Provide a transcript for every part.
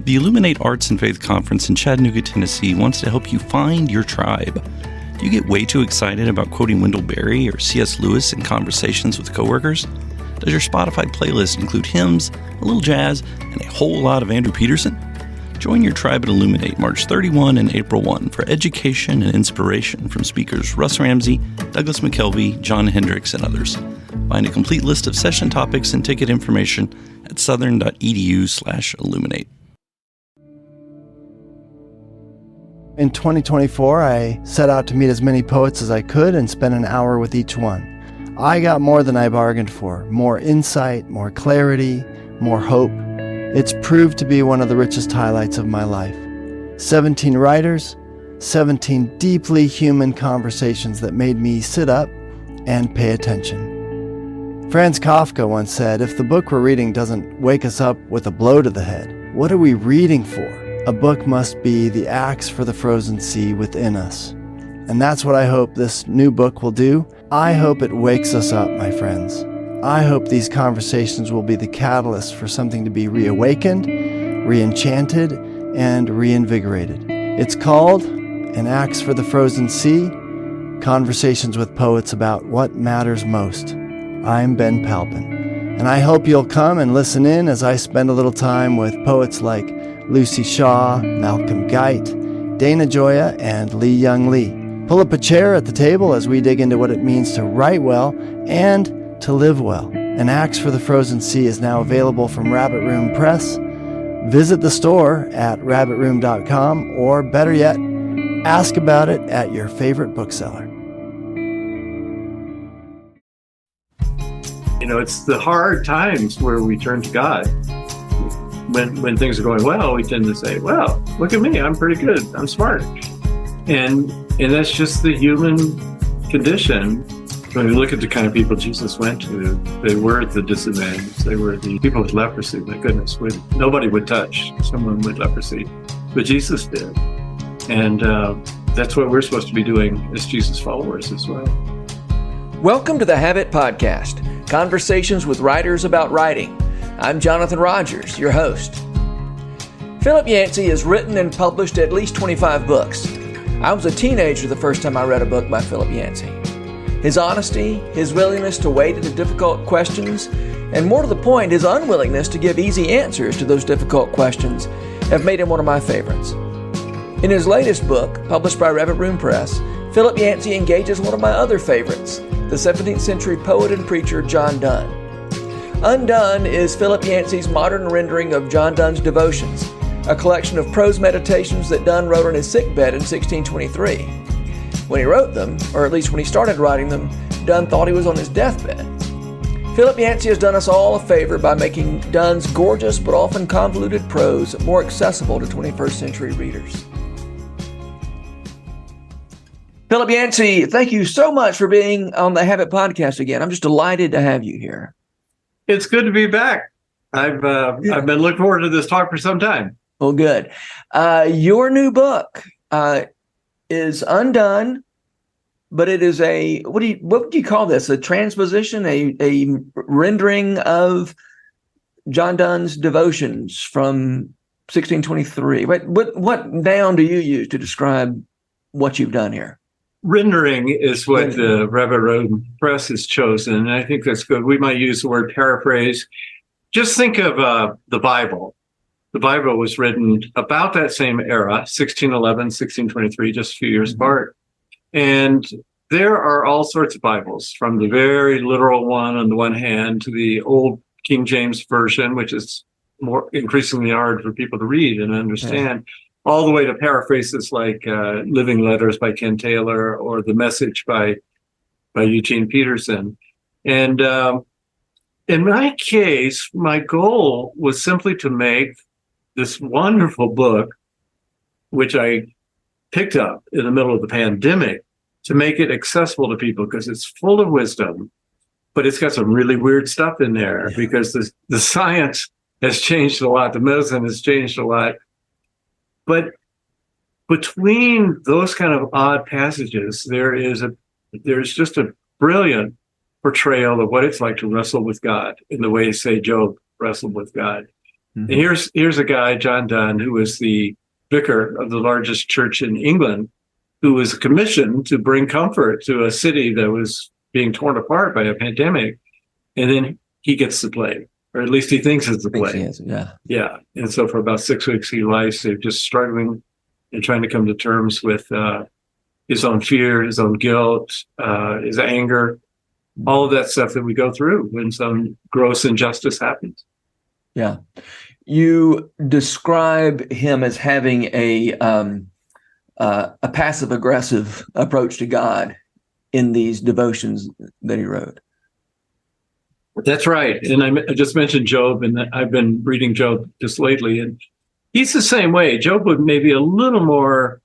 The Illuminate Arts and Faith Conference in Chattanooga, Tennessee wants to help you find your tribe. Do you get way too excited about quoting Wendell Berry or C.S. Lewis in conversations with coworkers? Does your Spotify playlist include hymns, a little jazz, and a whole lot of Andrew Peterson? Join your tribe at Illuminate March 31 and April 1 for education and inspiration from speakers Russ Ramsey, Douglas McKelvey, John Hendricks, and others. Find a complete list of session topics and ticket information at southern.edu/illuminate. In 2024, I set out to meet as many poets as I could and spend an hour with each one. I got more than I bargained for, more insight, more clarity, more hope. It's proved to be one of the richest highlights of my life. 17 writers, 17 deeply human conversations that made me sit up and pay attention. Franz Kafka once said, if the book we're reading doesn't wake us up with a blow to the head, what are we reading for? A book must be the axe for the frozen sea within us. And that's what I hope this new book will do. I hope it wakes us up, my friends. I hope these conversations will be the catalyst for something to be reawakened, re-enchanted, and reinvigorated. It's called An Axe for the Frozen Sea, Conversations with Poets About What Matters Most. I'm Ben Palpin, and I hope you'll come and listen in as I spend a little time with poets like Lucy Shaw, Malcolm Guite, Dana Gioia, and Lee Young Lee. Pull up a chair at the table as we dig into what it means to write well and to live well. An Axe for the Frozen Sea is now available from Rabbit Room Press. Visit the store at rabbitroom.com, or better yet, ask about it at your favorite bookseller. You know, it's the hard times where we turn to God. When things are going well, we tend to say, well, look at me, I'm pretty good, I'm smart. And that's just the human condition. When we look at the kind of people Jesus went to, they were the disadvantaged, they were the people with leprosy. My goodness, nobody would touch someone with leprosy, but Jesus did. And that's what we're supposed to be doing as Jesus followers as well. Welcome to the Habit Podcast, conversations with writers about writing. I'm Jonathan Rogers, your host. Philip Yancey has written and published at least 25 books. I was a teenager the first time I read a book by Philip Yancey. His honesty, his willingness to wade into difficult questions, and more to the point, his unwillingness to give easy answers to those difficult questions have made him one of my favorites. In his latest book, published by Rabbit Room Press, Philip Yancey engages one of my other favorites, the 17th century poet and preacher John Donne. Undone is Philip Yancey's modern rendering of John Donne's Devotions, a collection of prose meditations that Donne wrote on his sickbed in 1623. When he wrote them, or at least when he started writing them, Donne thought he was on his deathbed. Philip Yancey has done us all a favor by making Donne's gorgeous but often convoluted prose more accessible to 21st century readers. Philip Yancey, thank you so much for being on the Habit Podcast again. I'm just delighted to have you here. It's good to be back. I've been looking forward to this talk for some time. Well, good. Your new book is Undone, but it is what would you call this? A transposition, a rendering of John Donne's Devotions from 1623. What noun do you use to describe what you've done here? Rendering is what the Rabbit Room Press has chosen, and I think that's good. We might use the word paraphrase. Just think of the Bible. The Bible was written about that same era, 1611, 1623, just a few years apart. And there are all sorts of Bibles, from the very literal one on the one hand to the old King James Version, which is more increasingly hard for people to read and understand. All the way to paraphrases like Living Letters by Ken Taylor or The Message by Eugene Peterson. And in my case, my goal was simply to make this wonderful book, which I picked up in the middle of the pandemic, to make it accessible to people because it's full of wisdom, but it's got some really weird stuff in there because the science has changed a lot. The medicine has changed a lot. But between those kind of odd passages, there's just a brilliant portrayal of what it's like to wrestle with God in the way, say, Job wrestled with God. And here's a guy, John Donne, who was the vicar of the largest church in England, who was commissioned to bring comfort to a city that was being torn apart by a pandemic. And then he gets the plague, or at least he thinks it's the plague. Yeah. And so for about 6 weeks, he lies there just struggling and trying to come to terms with his own fear, his own guilt, his anger, all of that stuff that we go through when some gross injustice happens. Yeah. You describe him as having a passive aggressive approach to God in these devotions that he wrote. That's right. And I just mentioned Job, and I've been reading Job just lately, and he's the same way. Job was maybe a little more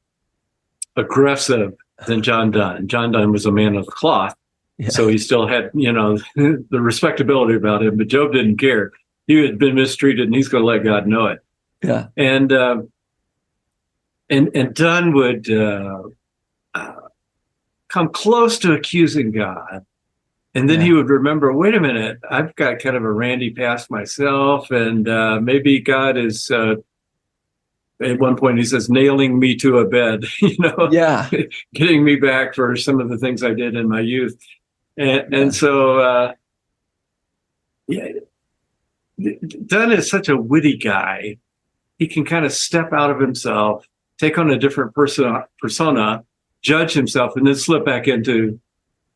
aggressive than John Donne. John Donne was a man of cloth, so he still had, the respectability about him, but Job didn't care. He had been mistreated, and he's going to let God know it. Yeah. And Donne would come close to accusing God. And then he would remember, wait a minute, I've got kind of a randy past myself. And maybe God is, at one point he says, nailing me to a bed, getting me back for some of the things I did in my youth. And so, Donne is such a witty guy. He can kind of step out of himself, take on a different persona, judge himself, and then slip back into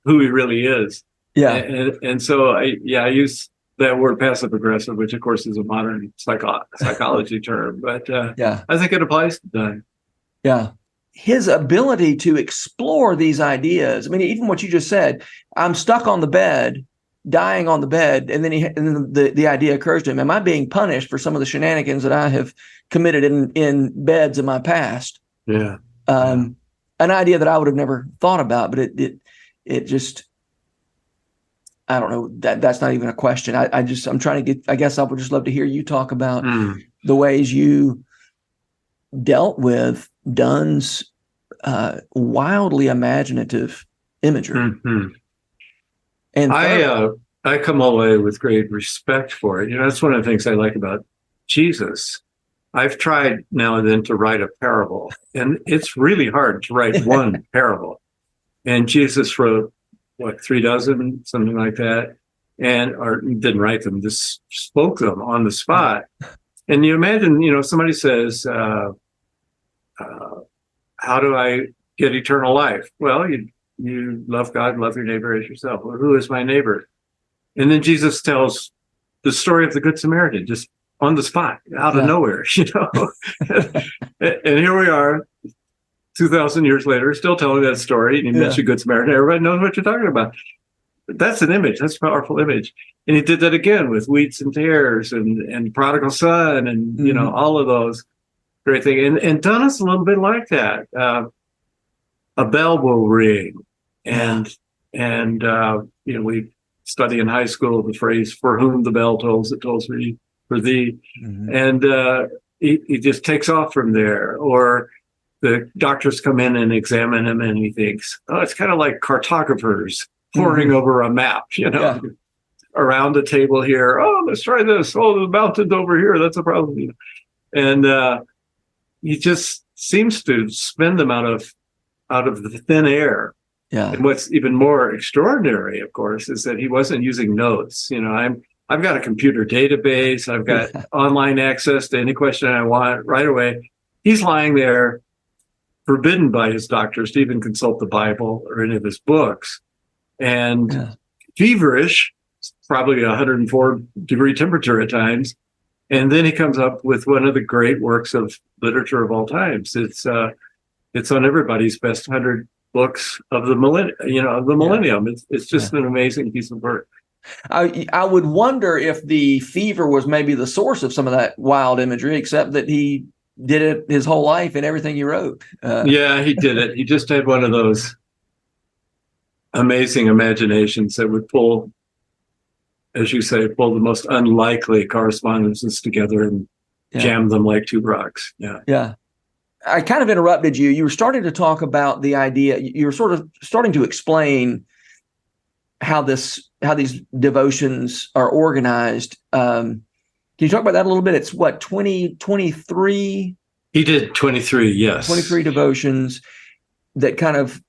who he really is. Yeah. And so I use that word passive aggressive, which of course is a modern psychology term, but I think it applies to Donne. Yeah. His ability to explore these ideas. I mean, even what you just said, I'm stuck on the bed, dying on the bed, and then the idea occurs to him: am I being punished for some of the shenanigans that I have committed in beds in my past? Yeah. An idea that I would have never thought about, but it just, I don't know, that's not even a question. I'm trying to I guess I would just love to hear you talk about the ways you dealt with Donne's wildly imaginative imagery. Mm-hmm. And I come away with great respect for it. That's one of the things I like about Jesus. I've tried now and then to write a parable, and it's really hard to write one parable. And Jesus wrote, 36, something like that, or didn't write them, just spoke them on the spot. And you imagine, somebody says, how do I get eternal life? Well, you love God, love your neighbor as yourself. Well, who is my neighbor? And then Jesus tells the story of the Good Samaritan, just on the spot, out of nowhere, And here we are, 2,000 years later, still telling that story. And you mentioned Good Samaritan. Everybody knows what you're talking about. That's an image. That's a powerful image. And he did that again with wheats and tares and prodigal son and, all of those great things. And Donne is a little bit like that. A bell will ring. And we study in high school the phrase, for whom the bell tolls, it tolls for thee. Mm-hmm. And he just takes off from there. Or the doctors come in and examine him, and he thinks, it's kind of like cartographers poring over a map, around the table here. Oh, let's try this. Oh, the mountain's over here. That's a problem. And he just seems to spin them out of the thin air. Yeah. And what's even more extraordinary, of course, is that he wasn't using notes. I've got a computer database. I've got online access to any question I want right away. He's lying there, forbidden by his doctors to even consult the Bible or any of his books, and feverish, probably 104-degree temperature at times. And then he comes up with one of the great works of literature of all times. It's on everybody's best 100 books of the millennium. It's just an amazing piece of work. I would wonder if the fever was maybe the source of some of that wild imagery, except that he did it his whole life in everything he wrote. He did it. He just had one of those amazing imaginations that would pull, as you say, pull the most unlikely correspondences together and jam them like two rocks. Yeah. I kind of interrupted you. You were starting to talk about the idea. You were sort of starting to explain how these devotions are organized. Can you talk about that a little bit? It's what, 23? He did 23, yes. 23 devotions that kind of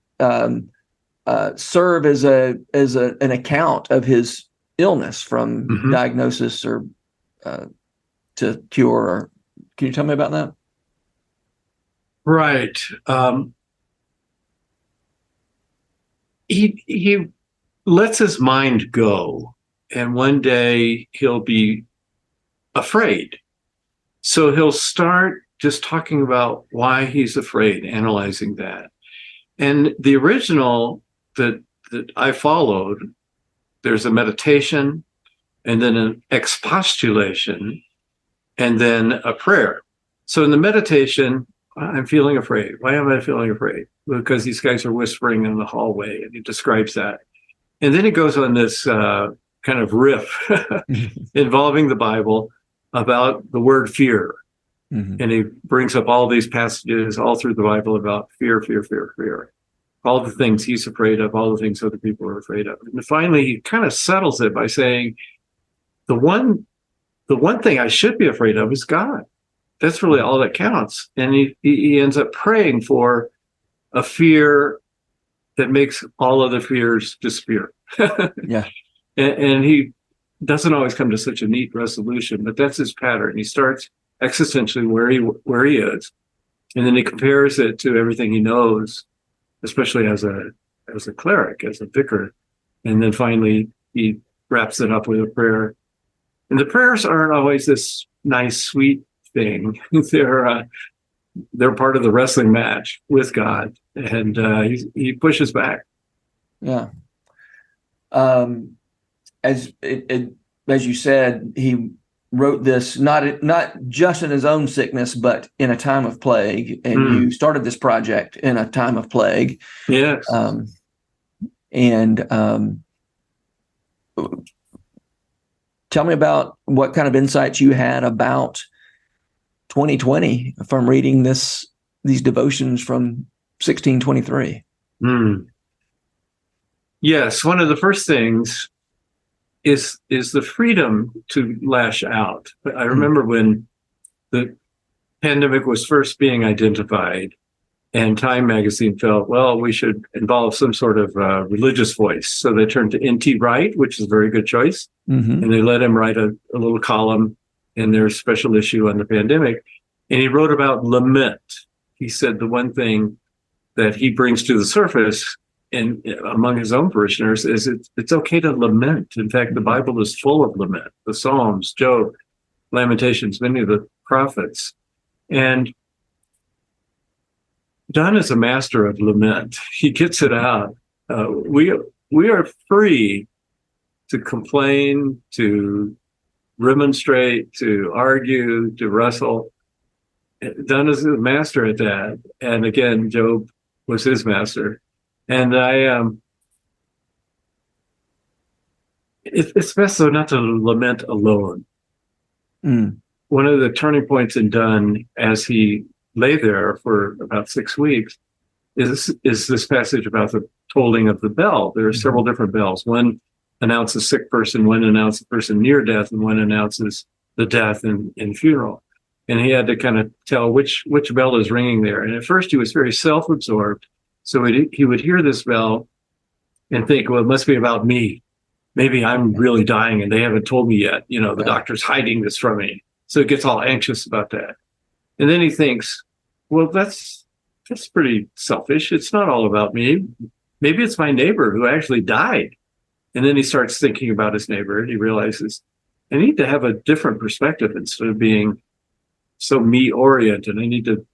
serve as an account of his illness from diagnosis or to cure. Can you tell me about that? Right. He lets his mind go, and one day he'll be afraid. So he'll start just talking about why he's afraid, analyzing that. And the original that I followed, there's a meditation and then an expostulation and then a prayer. So in the meditation, I'm feeling afraid. Why am I feeling afraid? Because these guys are whispering in the hallway, and he describes that. And then he goes on this kind of riff involving the Bible about the word fear. And he brings up all these passages all through the Bible about fear, fear, fear, fear. All the things he's afraid of, all the things other people are afraid of. And finally, he kind of settles it by saying, the one thing I should be afraid of is God. That's really all that counts. And he ends up praying for a fear that makes all other fears disappear. Yeah. And he doesn't always come to such a neat resolution, but that's his pattern. He starts existentially where he is, and then he compares it to everything he knows, especially as a cleric, as a vicar, and then finally he wraps it up with a prayer. And the prayers aren't always this nice, sweet thing. They're part of the wrestling match with God, and he pushes back. Yeah. As you said, he wrote this not just in his own sickness, but in a time of plague. And you started this project in a time of plague. Yes. Tell me about what kind of insights you had about 2020 from reading these devotions from 1623. Yes, one of the first things is the freedom to lash out. I remember when the pandemic was first being identified, and Time magazine felt, well, we should involve some sort of religious voice. So they turned to N.T. Wright, which is a very good choice. And they let him write a little column in their special issue on the pandemic. And he wrote about lament. He said the one thing that he brings to the surface and among his own parishioners is it's okay to lament. In fact, the Bible is full of lament. The Psalms, Job, Lamentations, many of the prophets. And Donne is a master of lament. He gets it out. We are free to complain, to remonstrate, to argue, to wrestle. Donne is a master at that. And again, Job was his master. And it's best though not to lament alone. One of the turning points in Donne, as he lay there for about 6 weeks, is this passage about the tolling of the bell. There are several different bells. One announces a sick person, one announces a person near death, and one announces the death and funeral. And he had to kind of tell which bell is ringing there. And at first he was very self-absorbed. So he would hear this bell and think, well, it must be about me. Maybe I'm really dying and they haven't told me yet. The doctor's hiding this from me. So he gets all anxious about that. And then he thinks, well, that's pretty selfish. It's not all about me. Maybe it's my neighbor who actually died. And then he starts thinking about his neighbor, and he realizes, I need to have a different perspective instead of being so me-oriented. I need to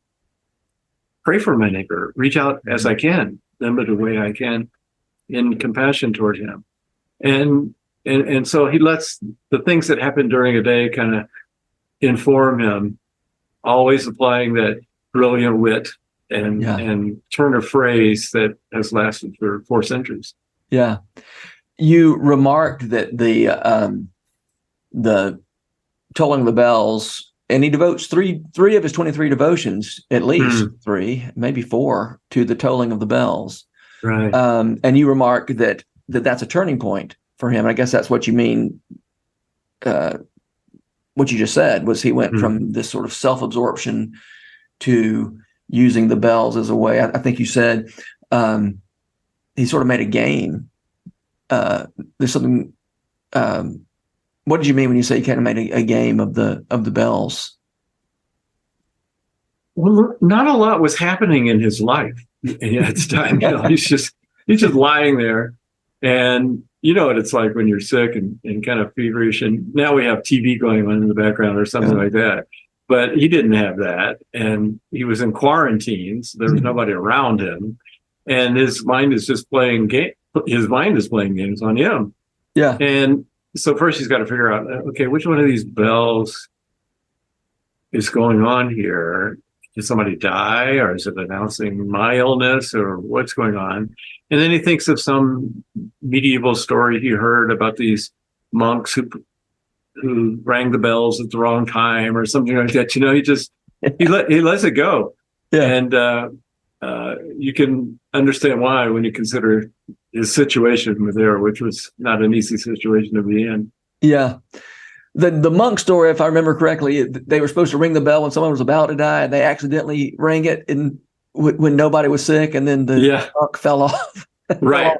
pray for my neighbor, reach out as I can, limited way I can, in compassion toward him. And so he lets the things that happen during a day kind of inform him, always applying that brilliant wit and turn of phrase that has lasted for 4 centuries. Yeah. You remarked that the tolling the bells, and he devotes three of his 23 devotions, at least 3, maybe 4, to the tolling of the bells. Right. And you remarked that's a turning point for him. I guess that's what you mean what you just said was he went from this sort of self-absorption to using the bells as a way. I think you said he sort of made a game. There's something. What did you mean when you say he kind of made a game of the bells? Well, not a lot was happening in his life at the time. He's just lying there, and you know what it's like when you're sick and kind of feverish. And now we have TV going on in the background or something like that. But he didn't have that, and he was in quarantine, so there was nobody around him, and his mind is just playing game. His mind is playing games on him. Yeah. And so first he's got to figure out, okay, which one of these bells is going on here? Did somebody die, or is it announcing my illness, or what's going on? And then he thinks of some medieval story he heard about these monks who rang the bells at the wrong time or something like that. He lets it go. Yeah. And you can understand why when you consider his situation there, which was not an easy situation to be in. Yeah. The monk story, if I remember correctly, they were supposed to ring the bell when someone was about to die, and they accidentally rang it when nobody was sick, and then the monk fell off. Right.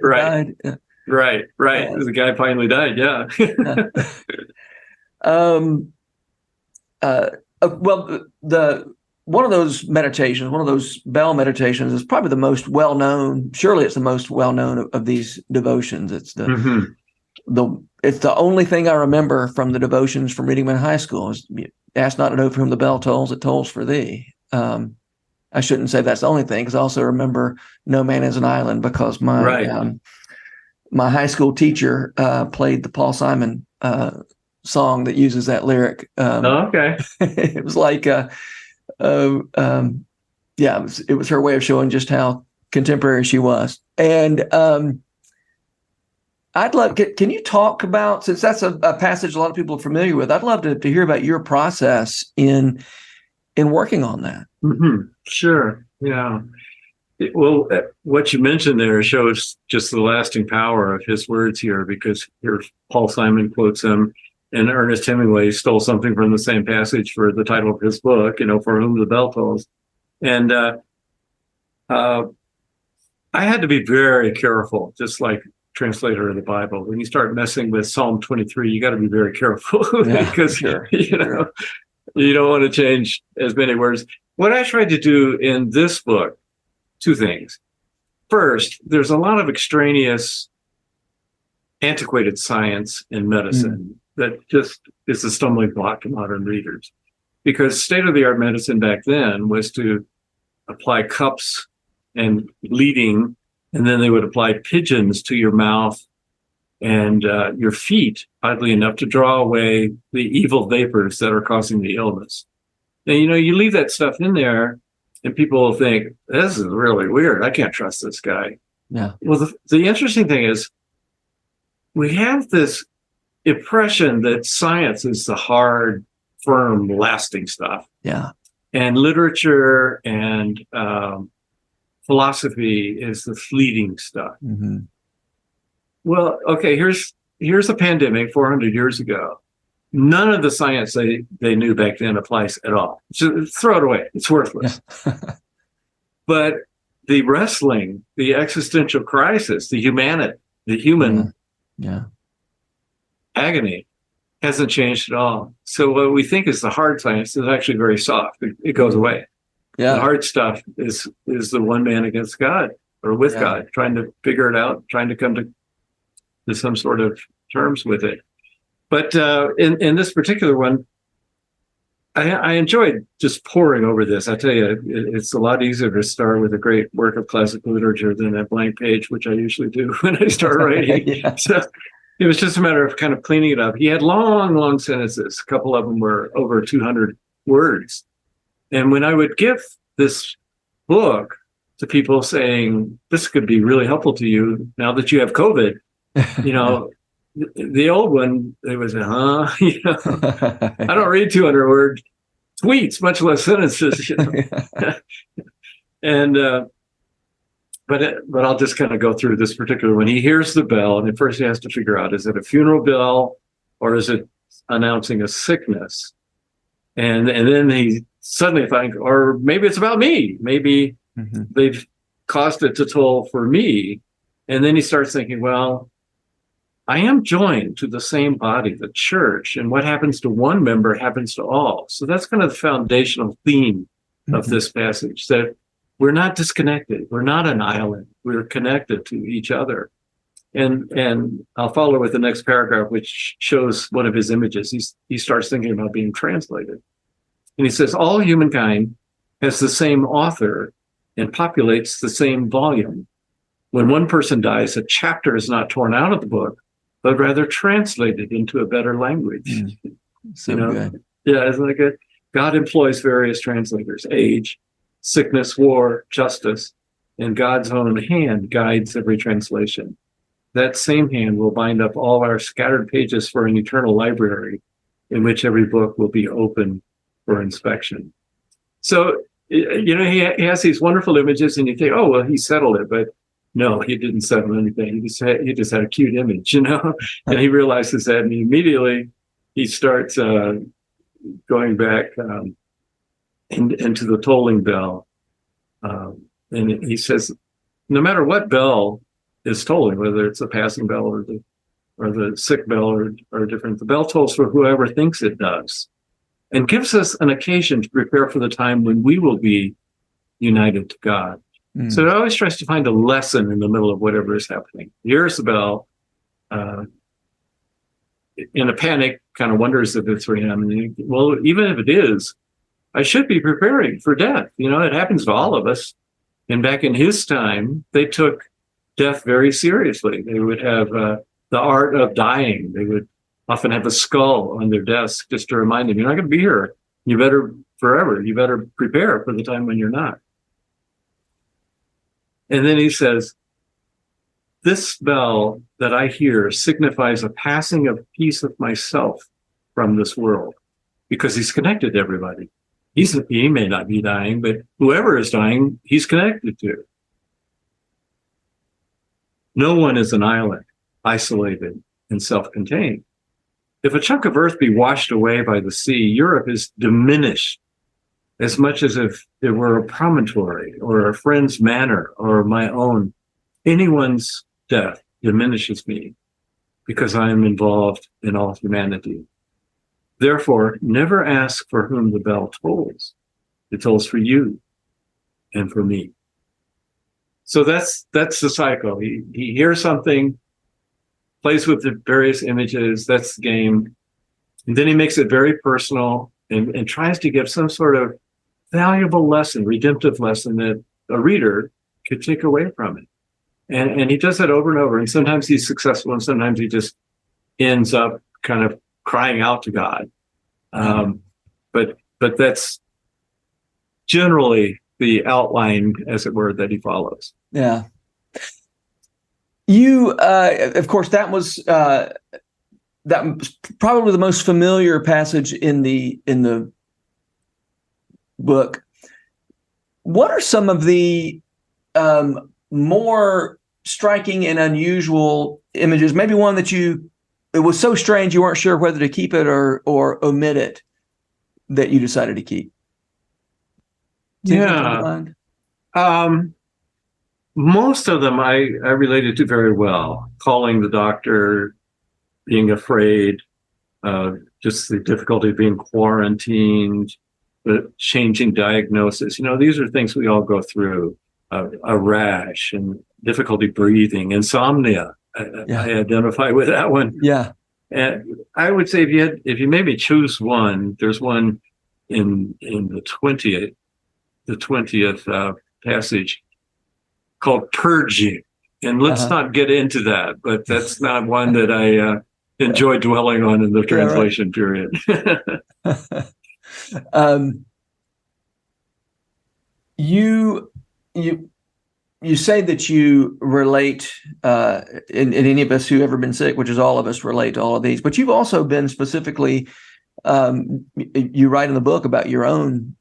Yeah. Right. The guy finally died. Yeah. Well, one of those meditations, one of those bell meditations, is probably the most well known. Surely, it's the most well known of these devotions. It's it's the only thing I remember from the devotions from reading them in high school. Is ask not to know for whom the bell tolls; it tolls for thee. I shouldn't say that's the only thing, because I also remember "No Man Is an Island," because my high school teacher played the Paul Simon song that uses that lyric. Okay. It was like, it was her way of showing just how contemporary she was. And I'd love, can you talk about, since that's a passage a lot of people are familiar with, I'd love to hear about your process in working on that. Mm-hmm. Sure. Yeah. Well, what you mentioned there shows just the lasting power of his words here, because here Paul Simon quotes him, and Ernest Hemingway stole something from the same passage for the title of his book, For Whom the Bell Tolls. And I had to be very careful, just like translator of the Bible. When you start messing with Psalm 23, you got to be very careful because you don't want to change as many words. What I tried to do in this book, two things. First, there's a lot of extraneous, antiquated science in medicine that just is a stumbling block to modern readers, because state-of-the-art medicine back then was to apply cups and bleeding, and then they would apply pigeons to your mouth and your feet, oddly enough, to draw away the evil vapors that are causing the illness. And, you leave that stuff in there, and people will think, this is really weird. I can't trust this guy. Yeah. Well, the interesting thing is, we have this impression that science is the hard, firm, lasting stuff. Yeah. And literature and philosophy is the fleeting stuff. Mm-hmm. Well, okay, here's a pandemic 400 years ago. None of the science they knew back then applies at all. Just throw it away. It's worthless. Yeah. But the wrestling, the existential crisis, the human agony hasn't changed at all. So what we think is the hard science is actually very soft. It goes away. Yeah. The hard stuff is the one man against God, or with God, trying to figure it out, trying to come to some sort of terms with it. But in this particular one, I enjoyed just poring over this. I tell you, it's a lot easier to start with a great work of classical literature than a blank page, which I usually do when I start writing. So it was just a matter of kind of cleaning it up. He had long, long sentences. A couple of them were over 200 words. And when I would give this book to people saying, this could be really helpful to you now that you have COVID, the old one, it was, I don't read 200-word tweets, much less sentences. And, but I'll just kind of go through this particular one. He hears the bell, and at first he has to figure out, is it a funeral bell, or is it announcing a sickness. And then he suddenly thinks, or maybe it's about me. Maybe they've caused it to toll for me. And then he starts thinking, well, I am joined to the same body, the church, and what happens to one member happens to all. So that's kind of the foundational theme of this passage, that we're not disconnected. We're not an island. We're connected to each other. And I'll follow with the next paragraph, which shows one of his images. He starts thinking about being translated. And he says, all humankind has the same author and populates the same volume. When one person dies, a chapter is not torn out of the book, but rather translated into a better language. So good. Yeah, isn't that good? God employs various translators: age, sickness, war, justice, and God's own hand guides every translation. That same hand will bind up all our scattered pages for an eternal library in which every book will be open for inspection. So, he has these wonderful images, and you think, oh, well, he settled it, but no, he didn't settle anything. He just had a cute image, and he realizes that, and immediately he starts going back into the tolling bell. And he says, no matter what bell is tolling, whether it's a passing bell or the sick bell or different, the bell tolls for whoever thinks it does, and gives us an occasion to prepare for the time when we will be united to God. So it always tries to find a lesson in the middle of whatever is happening. Here's the bell. In a panic, kind of wonders if it's for him. And well, even if it is, I should be preparing for death. It happens to all of us. And back in his time, they took death very seriously. They would have the art of dying. They would often have a skull on their desk just to remind them, you're not going to be here. You better forever. You better prepare for the time when you're not. And then he says, this bell that I hear signifies a passing of piece of myself from this world, because he's connected to everybody. He may not be dying, but whoever is dying, he's connected to. No one is an island, isolated and self-contained. If a chunk of earth be washed away by the sea, Europe is diminished as much as if it were a promontory or a friend's manor or my own. Anyone's death diminishes me because I am involved in all humanity. Therefore, never ask for whom the bell tolls. It tolls for you and for me. So that's the cycle. He hears something, plays with the various images, that's the game. And then he makes it very personal and tries to give some sort of valuable lesson, redemptive lesson that a reader could take away from it. And he does that over and over. And sometimes he's successful, and sometimes he just ends up kind of crying out to God. But that's generally the outline, as it were, that he follows. Yeah. You, of course, that was probably the most familiar passage in the book. What are some of the more striking and unusual images? Maybe one that it was so strange you weren't sure whether to keep it or omit it, that you decided to keep. Yeah. Most of them I related to very well. Calling the doctor, being afraid, just the difficulty of being quarantined, the changing diagnosis. These are things we all go through. A rash and difficulty breathing, insomnia. I identify with that one. Yeah. And I would say if you maybe choose one, there's one in the 20th passage called purging. And let's not get into that, but that's not one that I enjoy dwelling on in the translation period. You say that you relate, in any of us who ever been sick, which is all of us, relate to all of these, but you've also been specifically, you write in the book about your own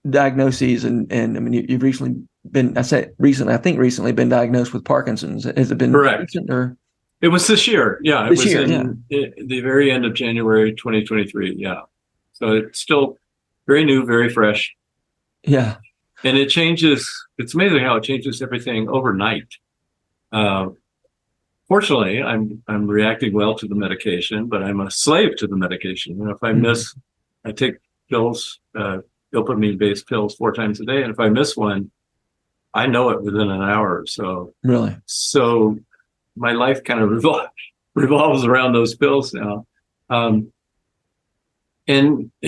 diagnoses, and I mean, you've recently been, recently been diagnosed with Parkinson's. Has it been correct? Recent or? It was this year. Yeah, it This was year, in the very end of January 2023. Yeah. So it's still very new, very fresh. Yeah. And it changes. It's amazing how it changes everything overnight. Fortunately, I'm reacting well to the medication, but I'm a slave to the medication. You know, if I miss, I take pills, dopamine-based pills 4 times a day, and if I miss one, I know it within an hour or so. Really? So my life kind of revolves around those pills now. And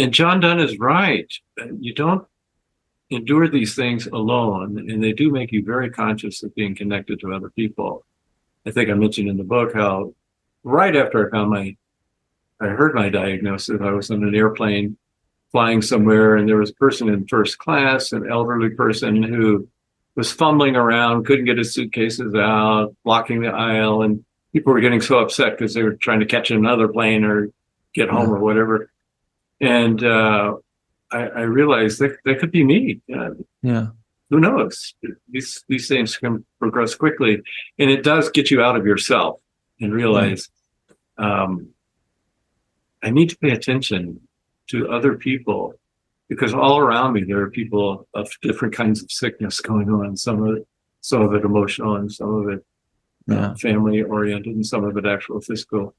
John Donne is right. You don't endure these things alone, and they do make you very conscious of being connected to other people. I think I mentioned in the book how right after I heard my diagnosis, I was on an airplane flying somewhere, and there was a person in first class, an elderly person who was fumbling around, couldn't get his suitcases out, blocking the aisle, and people were getting so upset because they were trying to catch another plane or get home or whatever. And I realized that could be me. Yeah. Who knows? These things can progress quickly, and it does get you out of yourself and realize I need to pay attention to other people, because all around me there are people of different kinds of sickness going on. Some of it emotional, and some of it family oriented, and some of it actual physical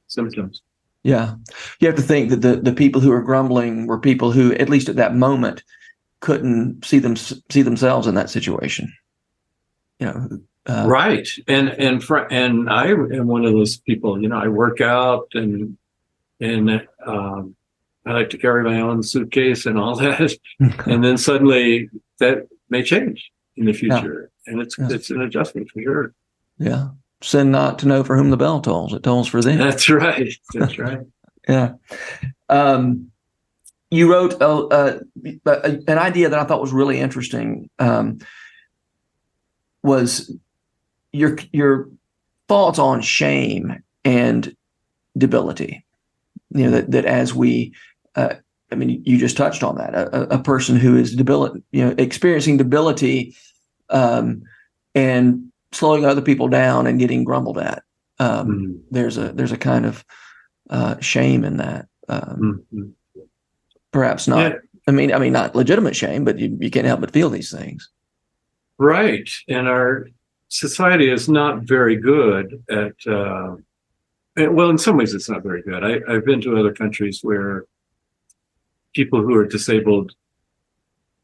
symptoms. Yeah. You have to think that the people who are grumbling were people who, at least at that moment, couldn't see themselves in that situation. You know, right. And I am one of those people. You know, I work out and I like to carry my own suitcase and all that. And then suddenly that may change in the future. And it's an adjustment for sure. Yeah. Sin not to know for whom the bell tolls. It tolls for them. That's right. That's right. Yeah. You wrote an idea that I thought was really interesting. Was your thoughts on shame and debility. You know, that as we, I mean, you just touched on that. A person who is experiencing debility, and slowing other people down and getting grumbled at. There's a kind of shame in that. Perhaps not. Yeah. I mean, not legitimate shame, but you can't help but feel these things. Right, and our society is not very good at. Well, in some ways, it's not very good. I've been to other countries where people who are disabled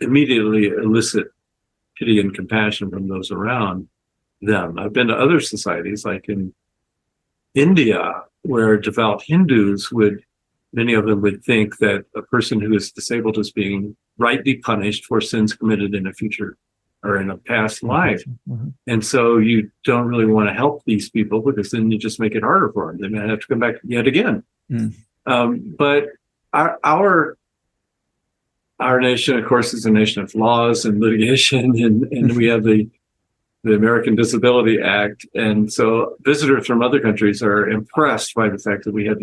immediately elicit pity and compassion from those around them. I've been to other societies, like in India, where devout Hindus many of them would think that a person who is disabled is being rightly punished for sins committed in a future or in a past life. Mm-hmm. And so you don't really want to help these people, because then you just make it harder for them. They might have to come back yet again. But our nation, of course, is a nation of laws and litigation, and we have the American Disability Act. And so visitors from other countries are impressed by the fact that we have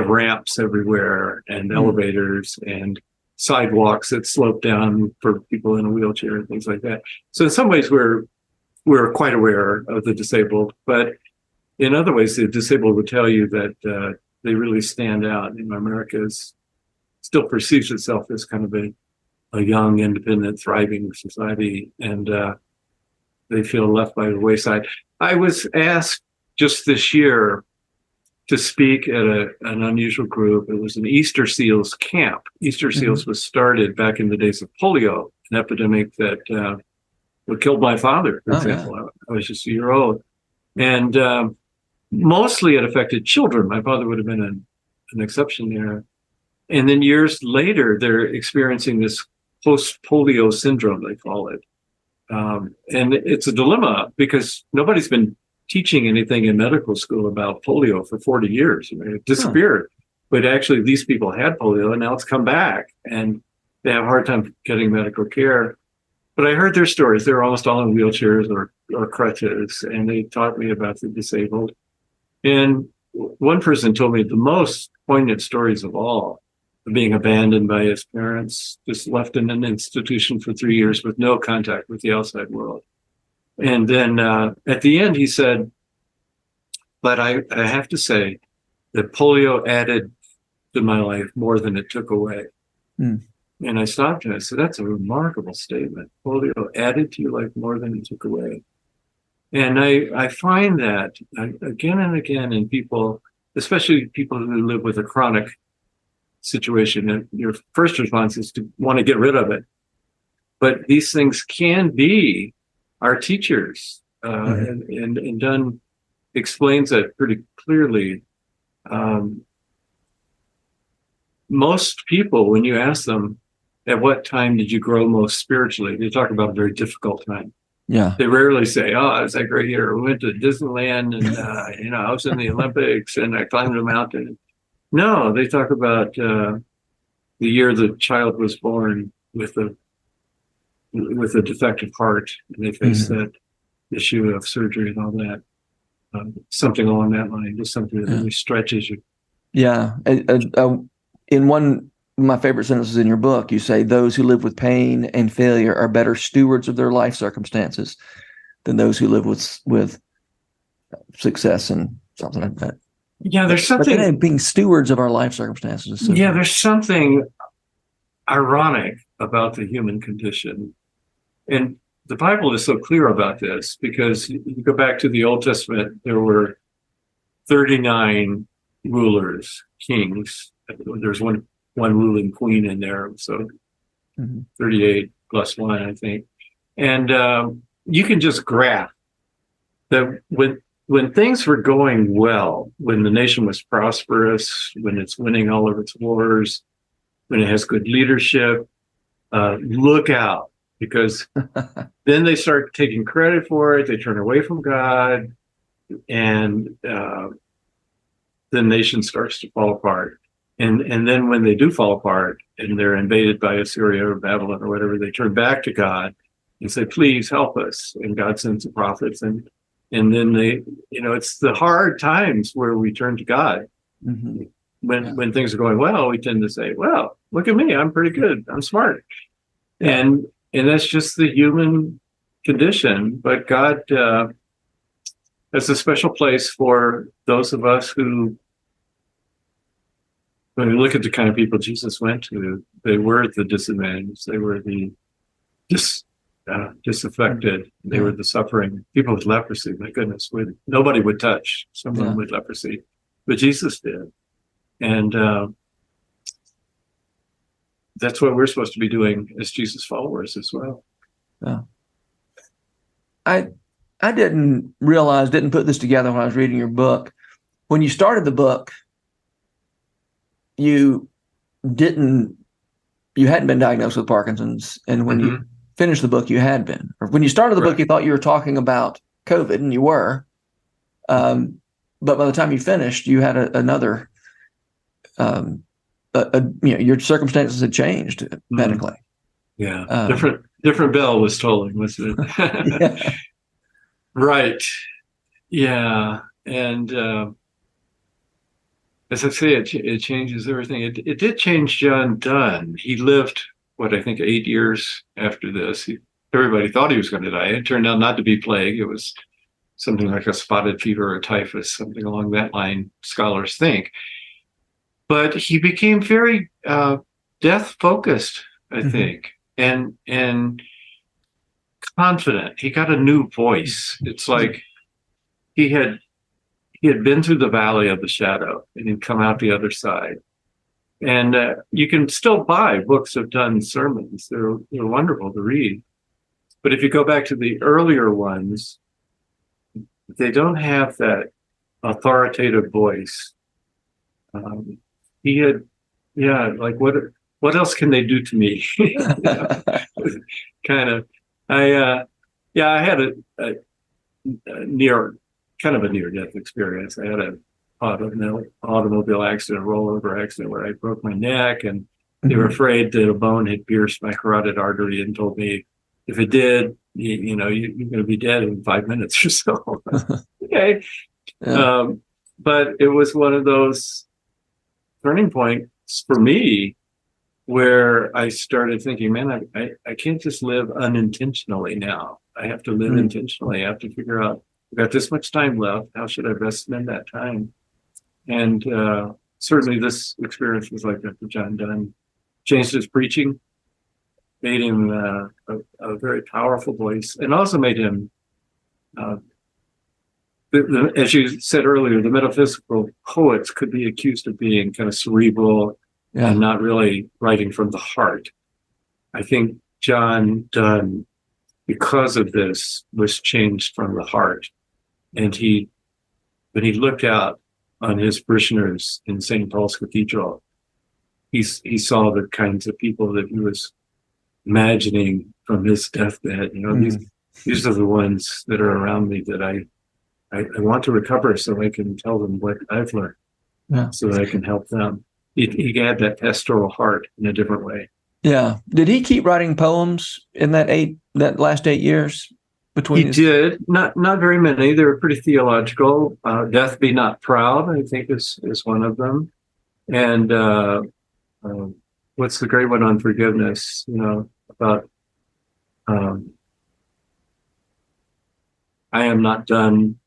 ramps everywhere, and elevators and sidewalks that slope down for people in a wheelchair and things like that. So in some ways we're quite aware of the disabled, but in other ways the disabled would tell you that they really stand out. You know, America still perceives itself as kind of a young, independent, thriving society, and they feel left by the wayside. I was asked just this year to speak at an unusual group. It was an Easter Seals camp. Easter Seals was started back in the days of polio, an epidemic that killed my father, for example. Yeah. I was just a year old. And mostly it affected children. My father would have been an exception there. And then years later, they're experiencing this post-polio syndrome, they call it. And it's a dilemma, because nobody's been teaching anything in medical school about polio for 40 years. I mean, it disappeared. But actually, these people had polio, and now it's come back, and they have a hard time getting medical care. But I heard their stories. They're almost all in wheelchairs or crutches, and they taught me about the disabled. And one person told me the most poignant stories of all, being abandoned by his parents, just left in an institution for 3 years with no contact with the outside world. And then at the end, he said, But I have to say that polio added to my life more than it took away. Mm. And I stopped and I said, that's a remarkable statement. Polio added to your life more than it took away. And I find that again and again in people, especially people who live with a chronic situation, and your first response is to want to get rid of it. But these things can be our teachers. And Donne explains that pretty clearly. Most people, when you ask them, at what time did you grow most spiritually? They talk about a very difficult time. Yeah. They rarely say, oh, I was that great year. We went to Disneyland and, I was in the Olympics and I climbed a mountain. No, they talk about the year the child was born with a defective heart, and they face that issue of surgery and all that. Something along that line, just something that really stretches you. Yeah. In one of my favorite sentences in your book, you say those who live with pain and failure are better stewards of their life circumstances than those who live with success and something like that. Yeah, there's something. But being stewards of our life circumstances. So there's something ironic about the human condition. And the Bible is so clear about this, because you go back to the Old Testament, there were 39 rulers, kings. There's one ruling queen in there, so 38 plus one, I think. And you can just grasp that when things were going well, when the nation was prosperous, when it's winning all of its wars, when it has good leadership, look out, because then they start taking credit for it. They turn away from God, and the nation starts to fall apart. And then when they do fall apart and they're invaded by Assyria or Babylon or whatever, they turn back to God and say, please help us. And God sends the prophets. And then they, it's the hard times where we turn to God. Mm-hmm. When things are going well, we tend to say, well, look at me, I'm pretty good, I'm smart. Yeah. And that's just the human condition. But God has a special place for those of us who, when we look at the kind of people Jesus went to, they were the disadvantaged, they were the disaffected, they were the suffering. People with leprosy, my goodness, nobody would touch someone with leprosy, but Jesus did. And that's what we're supposed to be doing as Jesus followers as well. Yeah. I didn't put this together when I was reading your book. When you started the book, you hadn't been diagnosed with Parkinson's, and when you finished the book, you had been. Or when you started the book, you thought you were talking about COVID, and you were. But by the time you finished, you had another. Your circumstances had changed medically. Yeah, different bell was tolling, wasn't it? Yeah. Right. Yeah, and as I say, it changes everything. It did change John Donne. He lived, I think 8 years after this. Everybody thought he was going to die. It turned out not to be plague. It was something like a spotted fever or typhus, something along that line, scholars think. But he became very death-focused, I think, and confident. He got a new voice. It's like he had been through the valley of the shadow and he'd come out the other side. And you can still buy books of Donne's sermons. They're wonderful to read. But if you go back to the earlier ones, they don't have that authoritative voice. He had, like, what else can they do to me? Kind of. I had a near-death experience. I had an automobile accident, a rollover accident where I broke my neck, and they were afraid that a bone had pierced my carotid artery and told me if it did, you're going to be dead in 5 minutes or so. Okay. Yeah. But it was one of those turning points for me where I started thinking, man, I can't just live unintentionally now. I have to live intentionally. I have to figure out I've got this much time left. How should I best spend that time? And certainly this experience was like that for John Donne. Changed his preaching, made him a very powerful voice, and also made him, as you said earlier, the metaphysical poets could be accused of being kind of cerebral and not really writing from the heart. I think John Donne, because of this, was changed from the heart. And when he looked out on his parishioners in St. Paul's Cathedral, he saw the kinds of people that he was imagining from his deathbed. These are the ones that are around me that I want to recover, so I can tell them what I've learned, so that I can help them. He had that pastoral heart in a different way. Yeah. Did he keep writing poems in that last 8 years between? He did. Not very many. They were pretty theological. Death Be Not Proud, I think, is one of them. And what's the great one on forgiveness? About I am not done.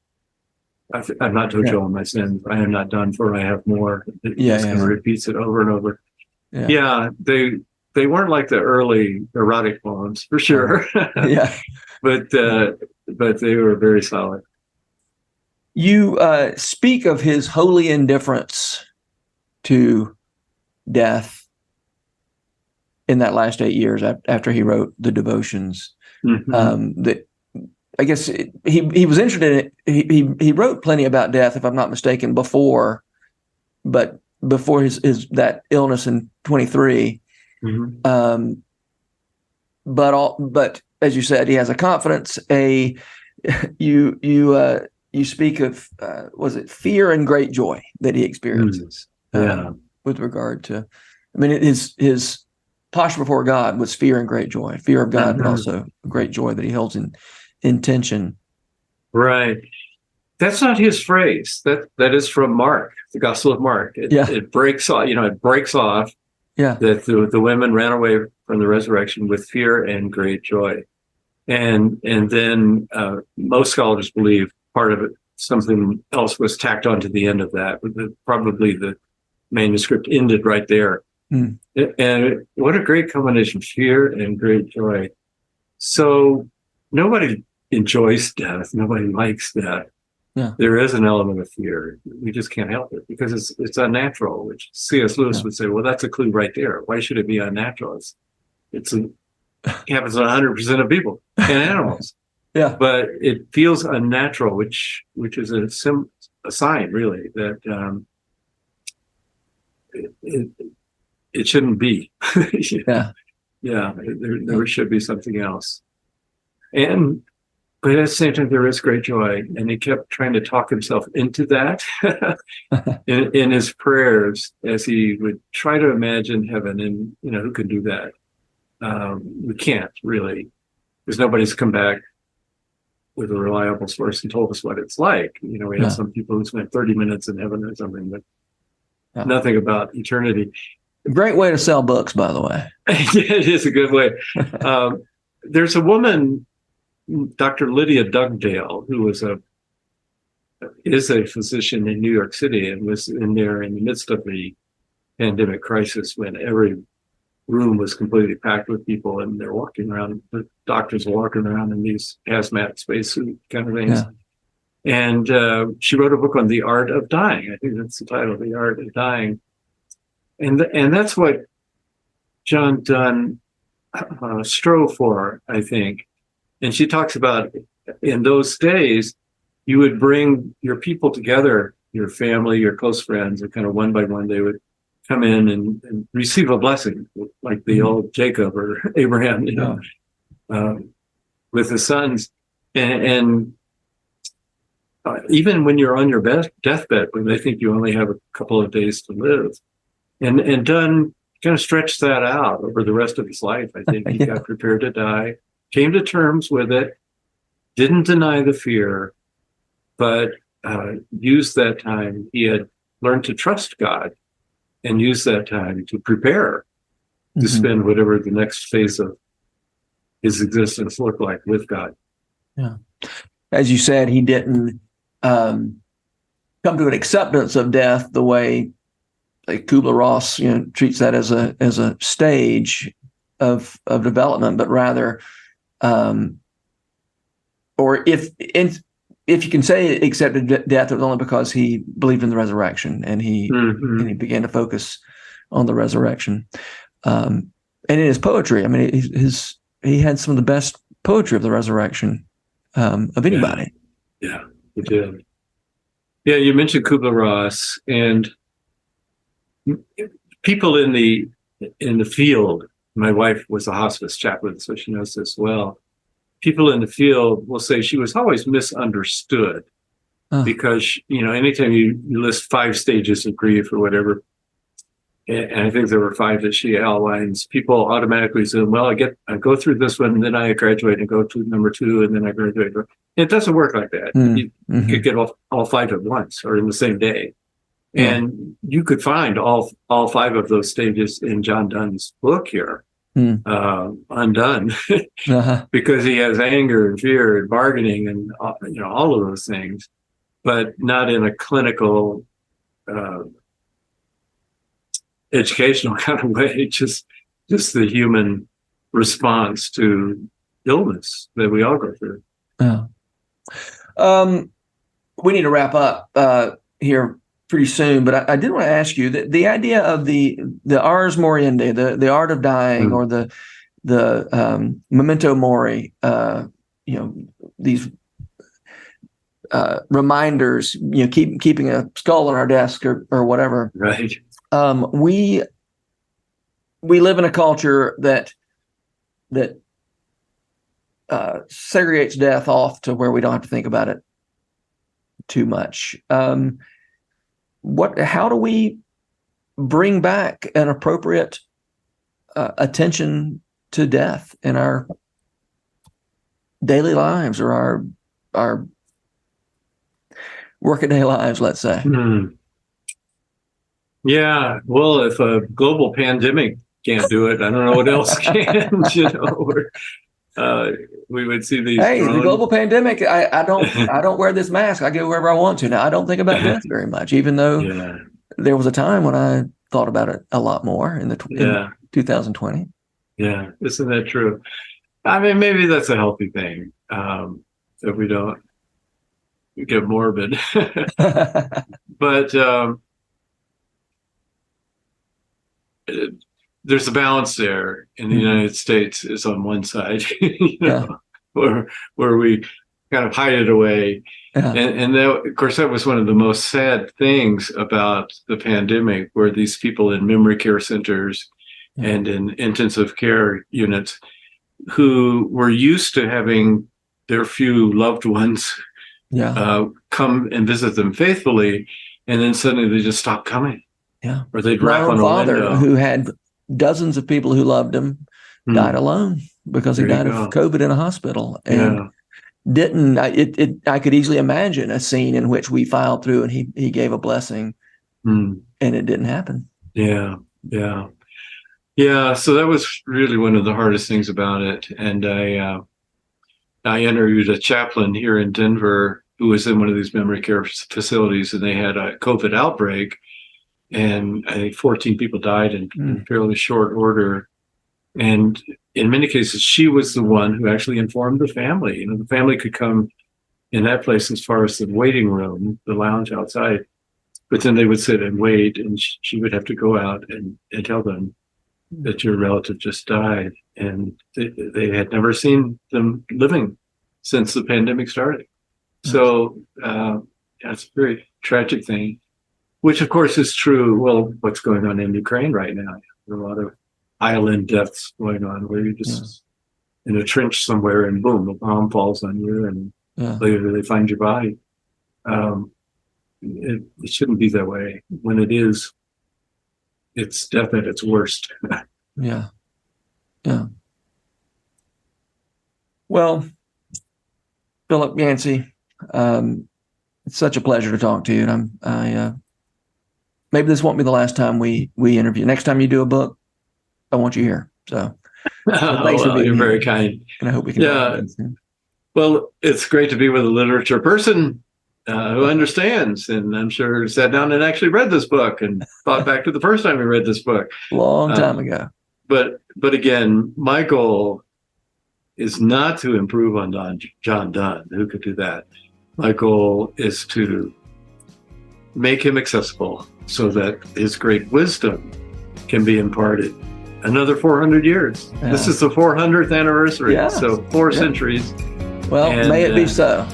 I've not told you all my sins. I am not done, for I have more. It repeats it over and over. Yeah, they weren't like the early erotic poems, for sure. but they were very solid. You speak of his holy indifference to death in that last 8 years after he wrote the devotions. That I guess he was interested in it. He wrote plenty about death, if I'm not mistaken, before his that illness in 23. But as you said, he has a confidence. You speak of was it fear and great joy that he experiences with regard to. I mean, his posture before God was fear and great joy, fear of God, but also great joy that he holds in tension. Right. That's not his phrase. That is from Mark, the Gospel of Mark. It breaks off. It breaks off. That the women ran away from the resurrection with fear and great joy, and then most scholars believe part of it, something else was tacked on to the end of that. Probably the manuscript ended right there. And what a great combination, fear and great joy. So nobody enjoys death. Nobody likes death. There is an element of fear. We just can't help it because it's unnatural, which C.S. Lewis would say, well, that's a clue right there. Why should it be unnatural? It happens to 100% of people and animals. But it feels unnatural, which is a sign, really, that it shouldn't be. There should be something else. But at the same time, there is great joy. And he kept trying to talk himself into that in his prayers as he would try to imagine heaven. And, who can do that? We can't, really, because nobody's come back with a reliable source and told us what it's like. We have some people who spent 30 minutes in heaven or something, but nothing about eternity. A great way to sell books, by the way. It is a good way. There's a woman, Dr. Lydia Dugdale, who is a physician in New York City and was in there in the midst of the pandemic crisis when every room was completely packed with people and they're walking around, the doctors are walking around in these hazmat spacesuit kind of things. And she wrote a book on the art of dying. I think that's the title, The Art of Dying. And that's what John Donne strove for, I think. And she talks about in those days, you would bring your people together, your family, your close friends, and kind of one by one, they would come in and receive a blessing, like the old Jacob or Abraham, with his sons. And even when you're on your deathbed, when they think you only have a couple of days to live, and Donne kind of stretched that out over the rest of his life. I think he got prepared to die, came to terms with it, didn't deny the fear, but used that time. He had learned to trust God and used that time to prepare to spend whatever the next phase of his existence looked like with God. Yeah. as you said, he didn't come to an acceptance of death the way like Kubler-Ross, treats that as a stage of development, but rather, or if you can say accepted death, it was only because he believed in the resurrection and he began to focus on the resurrection. And in his poetry, I mean, he had some of the best poetry of the resurrection of anybody. Yeah, he did. Yeah, you mentioned Kubler-Ross, and people in the field. My wife was a hospice chaplain, so she knows this well. People in the field will say she was always misunderstood because, anytime you list 5 stages of grief or whatever, and I think there were 5 that she outlines, people automatically say, well, I go through this one, and then I graduate and go to number 2, and then I graduate. It doesn't work like that. You could get all 5 at once or in the same day. And you could find all 5 of those stages in John Donne's book here, Undone, because he has anger and fear and bargaining and all of those things, but not in a clinical, educational kind of way. Just the human response to illness that we all go through. Yeah. We need to wrap up here pretty soon, but I did want to ask you that the idea of the ars moriendi, the art of dying, or the memento mori, these reminders, keeping a skull on our desk or whatever. Right. We live in a culture that segregates death off to where we don't have to think about it too much. How do we bring back an appropriate attention to death in our daily lives or our workaday lives, let's say? Yeah, well, if a global pandemic can't do it, I don't know what else can. We would see these. Hey, the global pandemic. I don't wear this mask. I go wherever I want to now. I don't think about death very much, even though there was a time when I thought about it a lot more in 2020. Yeah, isn't that true? I mean, maybe that's a healthy thing, that we don't get morbid. But there's a balance there in the United States is on one side, where we kind of hide it away. And that, of course, that was one of the most sad things about the pandemic, where these people in memory care centers and in intensive care units who were used to having their few loved ones come and visit them faithfully, and then suddenly they just stopped coming. Yeah. Or they'd rap on a window. Who had dozens of people who loved him died alone because he died of COVID in a hospital. And I could easily imagine a scene in which we filed through and he gave a blessing and it didn't happen. Yeah. So that was really one of the hardest things about it. And I interviewed a chaplain here in Denver who was in one of these memory care facilities, and they had a COVID outbreak. And I think 14 people died in fairly short order. And in many cases, she was the one who actually informed the family. The family could come in that place as far as the waiting room, the lounge outside. But then they would sit and wait, and she would have to go out and tell them that your relative just died. And they had never seen them living since the pandemic started. So it's a very tragic thing. Which, of course, is true. Well, what's going on in Ukraine right now? There are a lot of island deaths going on where you're just in a trench somewhere and boom, a bomb falls on you and later they find your body. It shouldn't be that way. When it is, it's death at its worst. Yeah. Well, Philip Yancey, it's such a pleasure to talk to you. And maybe this won't be the last time we interview. Next time you do a book, I want you here. So thanks for being you're here. very kind. And I hope we can talk about it soon. Well, it's great to be with a literature person who understands, and I'm sure sat down and actually read this book and thought back to the first time we read this book. Long time ago. But again, my goal is not to improve on John Donne. Who could do that? My goal is to make him accessible so that his great wisdom can be imparted another 400 years. Yeah. This is the 400th anniversary, so 4 centuries. Well, and, may it be so.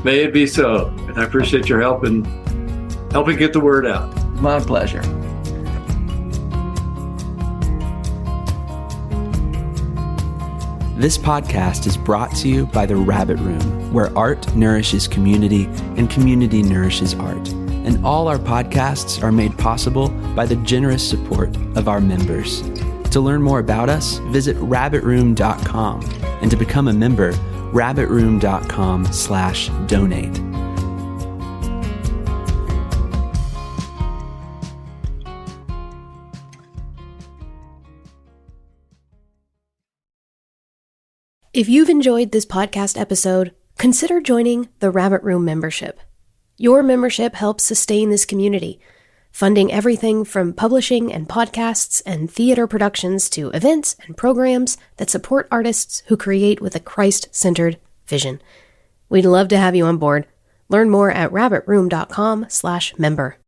May it be so. And I appreciate your help in helping get the word out. My pleasure. This podcast is brought to you by The Rabbit Room, where art nourishes community and community nourishes art. And all our podcasts are made possible by the generous support of our members. To learn more about us, visit rabbitroom.com. And to become a member, rabbitroom.com/donate. If you've enjoyed this podcast episode, consider joining the Rabbit Room membership. Your membership helps sustain this community, funding everything from publishing and podcasts and theater productions to events and programs that support artists who create with a Christ-centered vision. We'd love to have you on board. Learn more at rabbitroom.com/member.